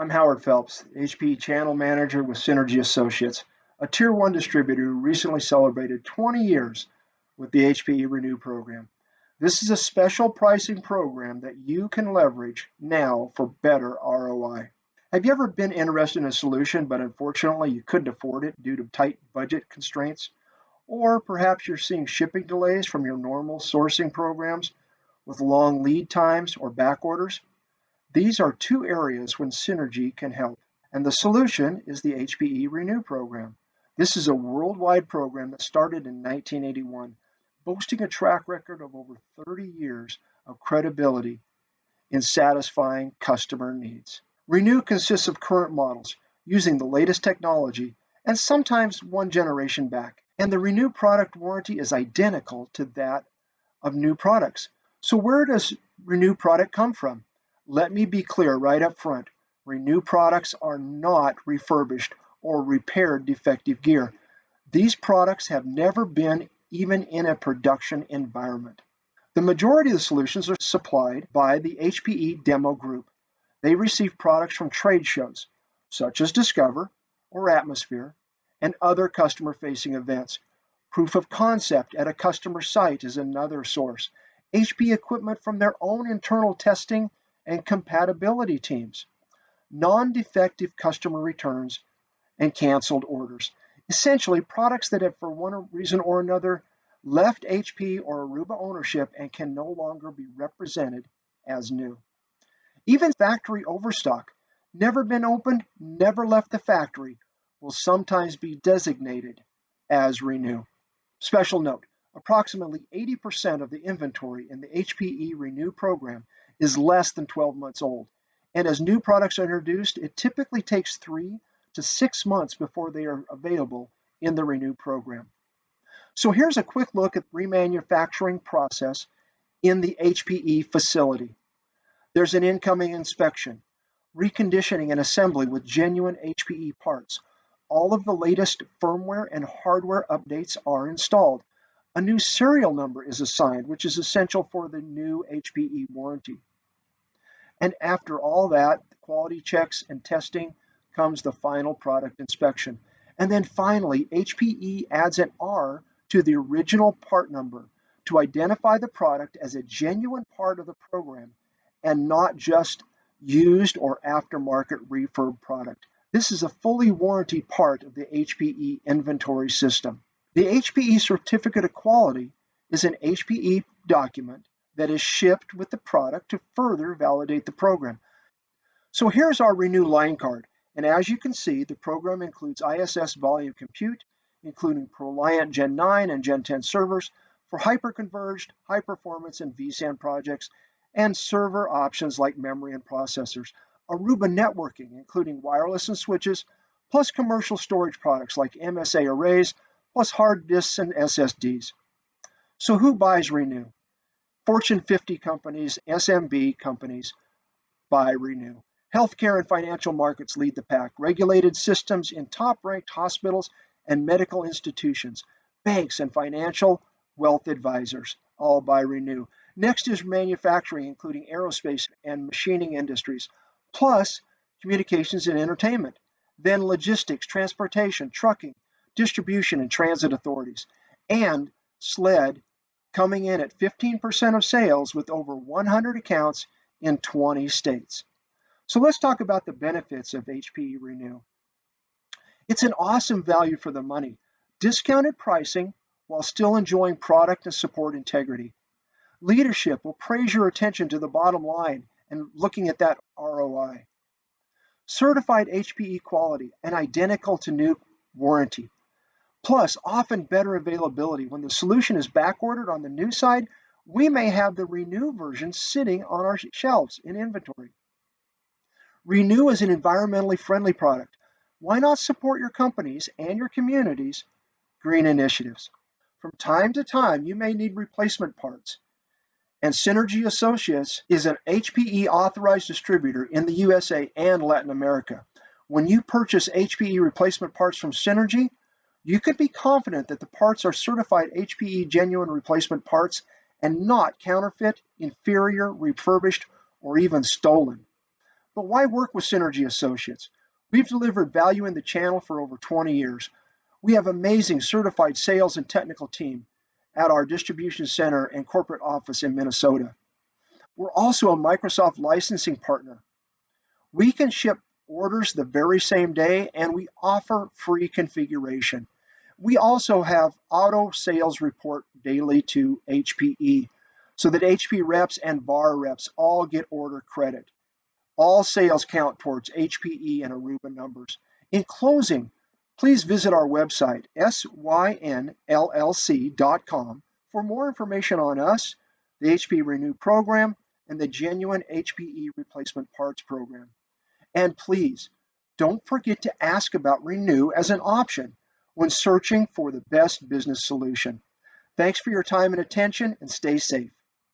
I'm Howard Phelps, HPE Channel Manager with Synergy Associates, a Tier 1 distributor who recently celebrated 20 years with the HPE Renew program. This is a special pricing program that you can leverage now for better ROI. Have you ever been interested in a solution, but unfortunately you couldn't afford it due to tight budget constraints? Or perhaps you're seeing shipping delays from your normal sourcing programs with long lead times or back orders? These are two areas when Synergy can help, and the solution is the HPE Renew program. This is a worldwide program that started in 1981, boasting a track record of over 30 years of credibility in satisfying customer needs. Renew consists of current models using the latest technology and sometimes one generation back, and the Renew product warranty is identical to that of new products. So where does Renew product come from? Let me be clear right up front. Renew products are not refurbished or repaired defective gear. These products have never been even in a production environment. The majority of the solutions are supplied by the HPE Demo Group. They receive products from trade shows, such as Discover or Atmosphere, and other customer-facing events. Proof of concept at a customer site is another source. HPE equipment from their own internal testing and compatibility teams, non-defective customer returns, and canceled orders. Essentially, products that have, for one reason or another, left HP or Aruba ownership and can no longer be represented as new. Even factory overstock, never been opened, never left the factory, will sometimes be designated as Renew. Special note, approximately 80% of the inventory in the HPE Renew program is less than 12 months old. And as new products are introduced, it typically takes 3 to 6 months before they are available in the Renew program. So here's a quick look at the remanufacturing process in the HPE facility. There's an incoming inspection, reconditioning and assembly with genuine HPE parts. All of the latest firmware and hardware updates are installed. A new serial number is assigned, which is essential for the new HPE warranty. And after all that, quality checks and testing, comes the final product inspection. And then finally, HPE adds an R to the original part number to identify the product as a genuine part of the program and not just used or aftermarket refurb product. This is a fully warranty part of the HPE inventory system. The HPE Certificate of Quality is an HPE document that is shipped with the product to further validate the program. So here's our Renew line card, and as you can see, the program includes ISS Volume compute, including ProLiant Gen9 and Gen10 servers for hyperconverged, high performance, and vSAN projects, and server options like memory and processors. Aruba Networking, including wireless and switches, plus commercial storage products like MSA arrays, plus hard disks and SSDs. So who buys Renew? Fortune 50 companies, SMB companies buy Renew. Healthcare and financial markets lead the pack. Regulated systems in top-ranked hospitals and medical institutions. Banks and financial wealth advisors all buy Renew. Next is manufacturing, including aerospace and machining industries, plus communications and entertainment. Then logistics, transportation, trucking, distribution and transit authorities, and SLED, coming in at 15% of sales with over 100 accounts in 20 states. So let's talk about the benefits of HPE Renew. It's an awesome value for the money. Discounted pricing while still enjoying product and support integrity. Leadership will praise your attention to the bottom line and looking at that ROI. Certified HPE quality and identical to new warranty. Plus, often better availability. When the solution is back-ordered on the new side, we may have the Renew version sitting on our shelves in inventory. Renew is an environmentally friendly product. Why not support your companies and your communities' green initiatives? From time to time, you may need replacement parts. And Synergy Associates is an HPE authorized distributor in the USA and Latin America. When you purchase HPE replacement parts from Synergy, you can be confident that the parts are certified HPE genuine replacement parts and not counterfeit, inferior, refurbished, or even stolen. But why work with Synergy Associates? We've delivered value in the channel for over 20 years. We have amazing certified sales and technical team at our distribution center and corporate office in Minnesota. We're also a Microsoft licensing partner. We can ship orders the very same day, and we offer free configuration. We also have auto sales report daily to HPE so that HP reps and VAR reps all get order credit. All sales count towards HPE and Aruba numbers. In closing, please visit our website, synllc.com, for more information on us, the HPE Renew program, and the genuine HPE Replacement Parts program. And please, don't forget to ask about Renew as an option when searching for the best business solution. Thanks for your time and attention, and stay safe.